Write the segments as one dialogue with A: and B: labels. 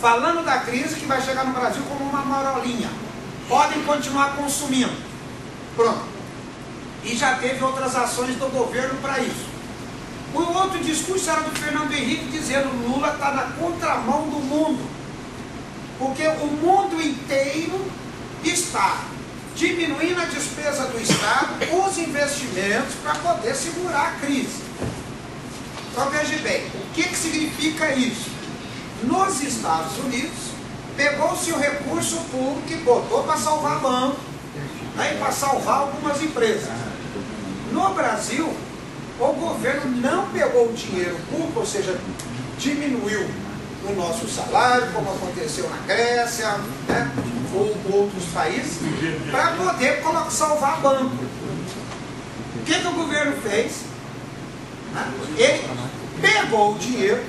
A: falando da crise que vai chegar no Brasil como uma marolinha. Podem continuar consumindo. Pronto. E já teve outras ações do governo para isso. O outro discurso era do Fernando Henrique dizendo que Lula está na contramão do mundo. Porque o mundo inteiro está diminuindo a despesa do Estado, os investimentos, para poder segurar a crise. Então veja bem, o que significa isso? Nos Estados Unidos, pegou-se o recurso público e botou para salvar banco, né, e para salvar algumas empresas. No Brasil, o governo não pegou o dinheiro público, ou seja, diminuiu o nosso salário, como aconteceu na Grécia, né, ou outros países, para poder salvar banco. O que o governo fez? Ele pegou o dinheiro,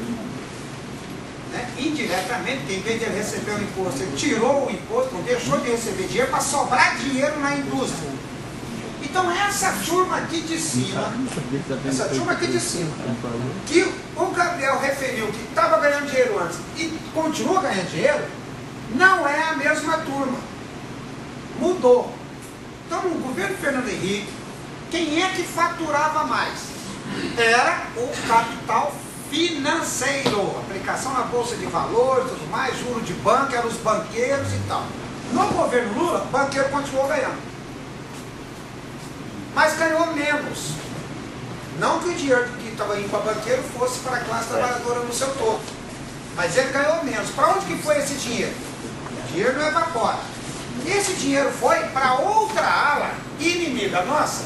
A: né, indiretamente, que em vez de ele receber o imposto, ele tirou o imposto, não deixou de receber dinheiro para sobrar dinheiro na indústria. Então essa turma aqui de cima, que o Gabriel referiu que estava ganhando dinheiro antes e continua ganhando dinheiro, não é a mesma turma. Mudou. Então no governo Fernando Henrique, quem é que faturava mais? Era o capital financeiro, aplicação na Bolsa de Valores, tudo mais, juros de banco, eram os banqueiros e tal. No governo Lula, o banqueiro continuou ganhando. Mas ganhou menos. Não que o dinheiro que estava indo para banqueiro fosse para a classe trabalhadora no seu todo. Mas ele ganhou menos. Para onde que foi esse dinheiro? O dinheiro não evapora. Esse dinheiro foi para outra ala inimiga nossa,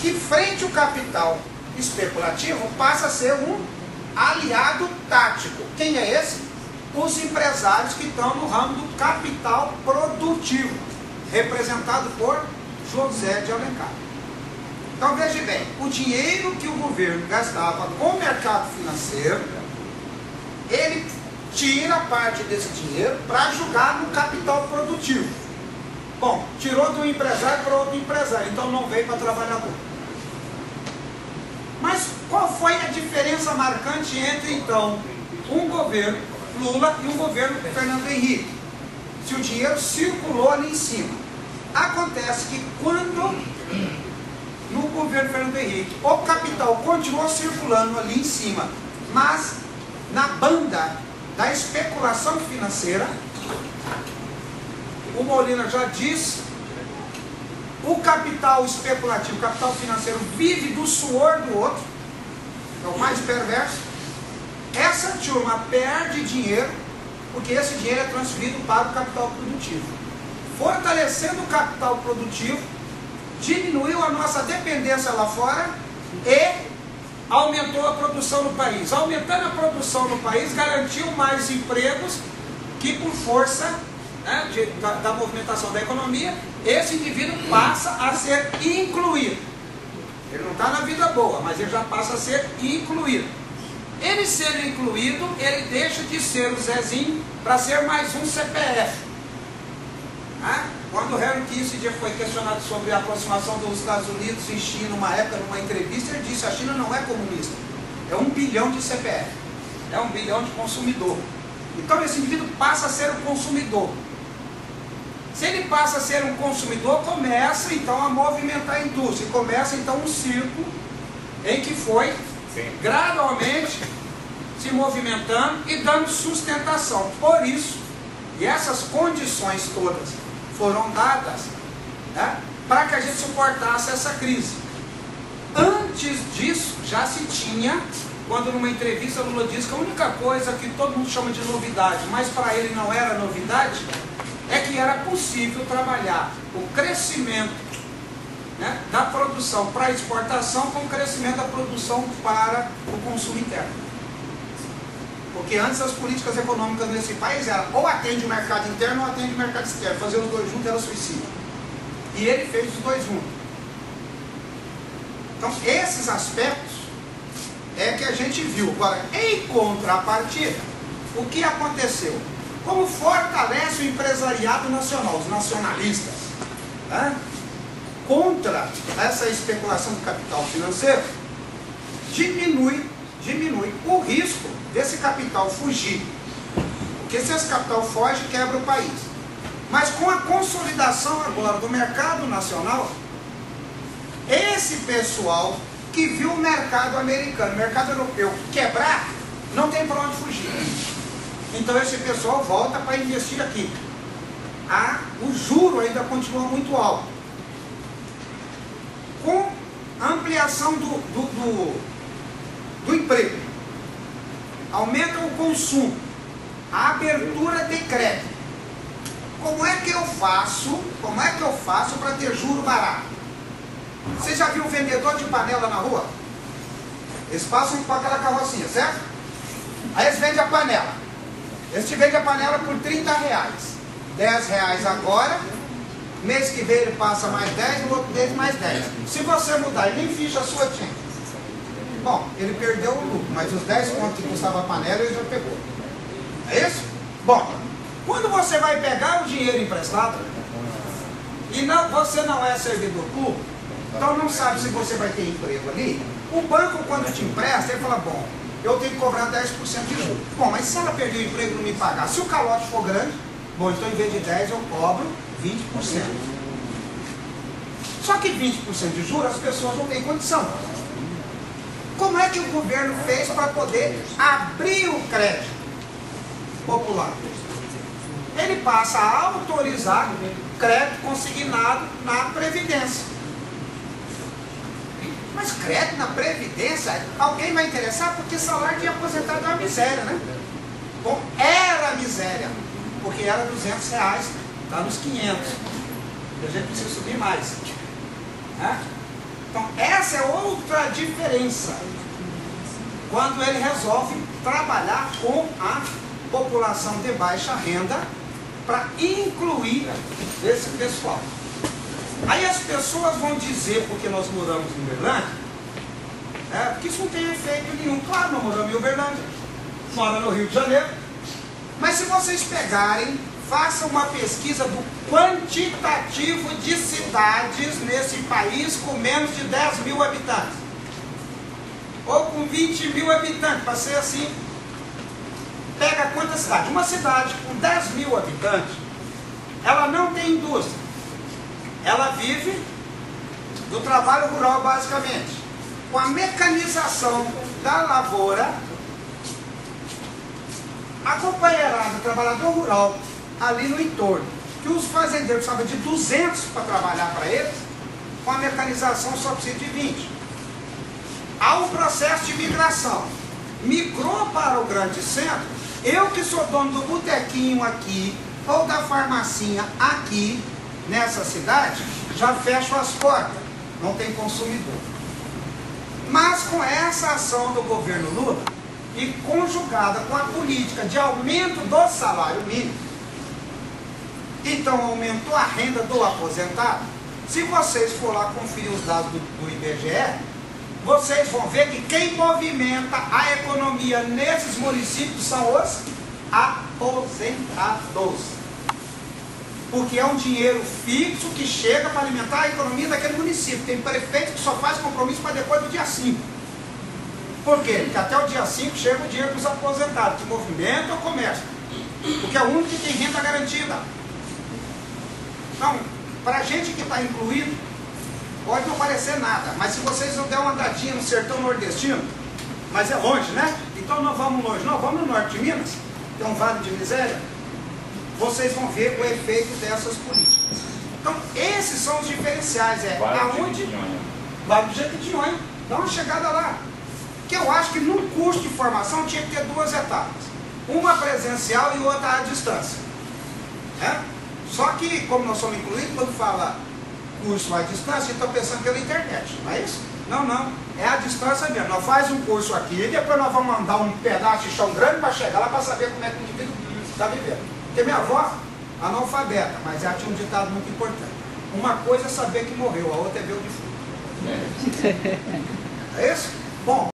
A: que frente ao capital especulativo passa a ser um aliado tático. Quem é esse? Os empresários que estão no ramo do capital produtivo, representado por José de Alencar. Então veja bem, o dinheiro que o governo gastava com o mercado financeiro, ele tira parte desse dinheiro para jogar no capital produtivo. Bom, tirou de um empresário para outro empresário, então não veio para trabalhador. Mas qual foi a diferença marcante entre, então, um governo Lula e um governo Fernando Henrique? Se o dinheiro circulou ali em cima. Acontece que quando, no governo Fernando Henrique, o capital continuou circulando ali em cima, mas na banda da especulação financeira, o Molina já disse, o capital especulativo, o capital financeiro vive do suor do outro, é o mais perverso. Essa turma perde dinheiro, porque esse dinheiro é transferido para o capital produtivo. Fortalecendo o capital produtivo, diminuiu a nossa dependência lá fora e aumentou a produção no país. Aumentando a produção no país, garantiu mais empregos que, por força, né, da movimentação da economia, esse indivíduo passa a ser incluído. Ele não está na vida boa, mas ele já passa a ser incluído. Ele sendo incluído, ele deixa de ser o Zezinho para ser mais um CPF. Quando o Henry Kissinger foi questionado sobre a aproximação dos Estados Unidos e China, numa época, numa entrevista, ele disse: a China não é comunista, é 1 bilhão de CPF, é 1 bilhão de consumidor. Então esse indivíduo passa a ser um consumidor. Se ele passa a ser um consumidor, começa então a movimentar a indústria, começa então um círculo em que foi gradualmente se movimentando e dando sustentação. Por isso, e essas condições todas foram dadas, né, para que a gente suportasse essa crise. Antes disso, já se tinha, quando numa entrevista Lula disse que a única coisa que todo mundo chama de novidade, mas para ele não era novidade, é que era possível trabalhar o crescimento, né, da produção para exportação com o crescimento da produção para o consumo interno. Porque antes as políticas econômicas nesse país eram ou atende o mercado interno ou atende o mercado externo. Fazer os dois juntos era suicídio. E ele fez os dois juntos. Então esses aspectos é que a gente viu. Agora, em contrapartida, o que aconteceu? Como fortalece o empresariado nacional, os nacionalistas, né, contra essa especulação do capital financeiro, diminui o risco desse capital fugir Porque se esse capital foge, quebra o país. Mas com a consolidação agora do mercado nacional, esse pessoal que viu o mercado americano, o mercado europeu quebrar, não tem para onde fugir. Então esse pessoal volta para investir aqui. O juro ainda continua muito alto. Com a ampliação do emprego, aumenta o consumo, a abertura de crédito. Como é que eu faço para ter juro barato? Você já viu um vendedor de panela na rua? Eles passam com aquela carrocinha, certo? Aí eles vendem a panela. Eles te vendem a panela por R$30. R$10 agora, mês que vem ele passa mais 10, no outro mês mais 10. Se você mudar e nem ficha a sua tinha, bom, ele perdeu o lucro, mas os 10 contos que custava a panela ele já pegou. É isso? Bom, quando você vai pegar o dinheiro emprestado e você não é servidor público, então não sabe se você vai ter emprego ali, o banco quando te empresta, ele fala, bom, eu tenho que cobrar 10% de juros. Bom, mas se ela perder o emprego e não me pagar, se o calote for grande, bom, então em vez de 10 eu cobro 20%. Só que 20% de juros as pessoas não têm condição. Como é que o governo fez para poder abrir o crédito popular? Ele passa a autorizar crédito consignado na Previdência. Mas crédito na Previdência, alguém vai interessar? Porque salário de aposentado é uma miséria, né? Bom, era miséria, porque era R$200, está nos 500. E a gente precisa subir mais. Né? Então, essa é outra diferença. Quando ele resolve trabalhar com a população de baixa renda para incluir esse pessoal. Aí as pessoas vão dizer, porque nós moramos em Uberlândia, que isso não tem efeito nenhum. Claro, nós moramos em Uberlândia, mora no Rio de Janeiro. Mas se vocês pegarem, façam uma pesquisa do quantitativo de cidades nesse país com menos de 10 mil habitantes. Ou com 20 mil habitantes, para ser assim. Pega quantas cidades? Uma cidade com 10 mil habitantes, ela não tem indústria. Ela vive do trabalho rural basicamente. Com a mecanização da lavoura, a companheirada, trabalhador rural, ali no entorno, que os fazendeiros precisavam de 200 para trabalhar para eles, com a mecanização só precisa de 20. Há um processo de migração. Migrou para o grande centro, eu que sou dono do botequinho aqui, ou da farmacinha aqui, nessa cidade, já fecho as portas, não tem consumidor. Mas com essa ação do governo Lula, e conjugada com a política de aumento do salário mínimo, então aumentou a renda do aposentado. Se vocês for lá conferir os dados do IBGE, vocês vão ver que quem movimenta a economia nesses municípios são os aposentados. Porque é um dinheiro fixo que chega para alimentar a economia daquele município. Tem prefeito que só faz compromisso para depois do dia 5. Por quê? Porque até o dia 5 chega o dinheiro para os aposentados, que movimentam o comércio. Porque é o único que tem renda garantida. Então, para a gente que está incluído, pode não parecer nada, mas se vocês não der uma andadinha no sertão nordestino, mas é longe, né? Então não vamos longe, não, vamos no norte de Minas, que é um vale de miséria, vocês vão ver o efeito dessas políticas. Então, esses são os diferenciais, aonde? Vale do Jequitinhonha, dá uma chegada lá. Que eu acho que num curso de formação tinha que ter 2 etapas, uma presencial e outra à distância. Só que, como nós somos incluídos, quando fala curso à distância, estão pensando pela internet, não é isso? Não, não, é à distância mesmo. Nós faz um curso aqui e depois nós vamos mandar um pedaço de chão grande para chegar lá para saber como é que o indivíduo está vivendo. Porque minha avó, analfabeta, mas ela tinha um ditado muito importante. Uma coisa é saber que morreu, a outra é ver o defunto. É isso? Bom.